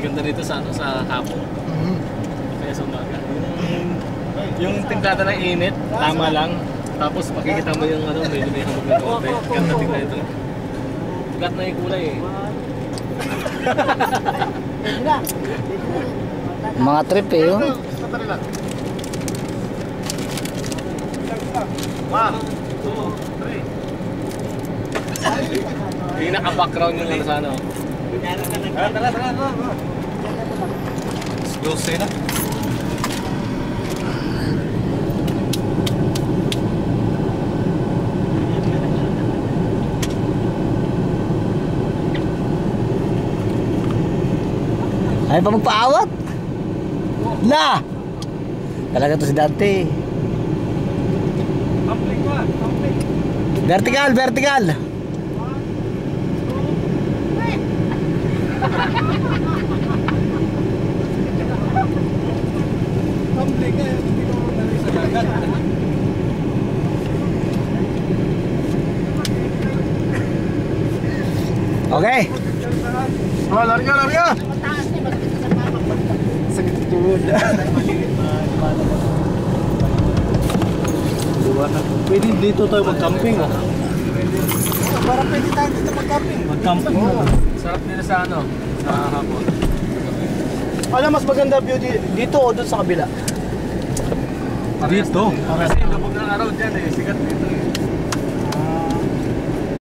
Ganda dito sa ano, sa hapon. Kaya sa umaga. Yung tintada ng init, tama lang. Tapos makikita mo yung ano, medyo may hamog na konti. Ganda tingnan ito. Flat na yung kulay eh. Mga trip eh yun. Yung naka-background yung ano sa ano. Tara. Close na. Ay pa magpaawat. La! Talaga to si Dante. Vertical. Okay. Oh, larga. Sakit tuhod. Pwede dito tayo mag-camping oh. Parang pwede tayo dito mag-camping. Mag-camping. Sarap nila sa ano, sa hapon. Alam, mas maganda view dito o doon sa kabila? Dito? Kasi lubog ng araw dyan eh, sikat dito eh.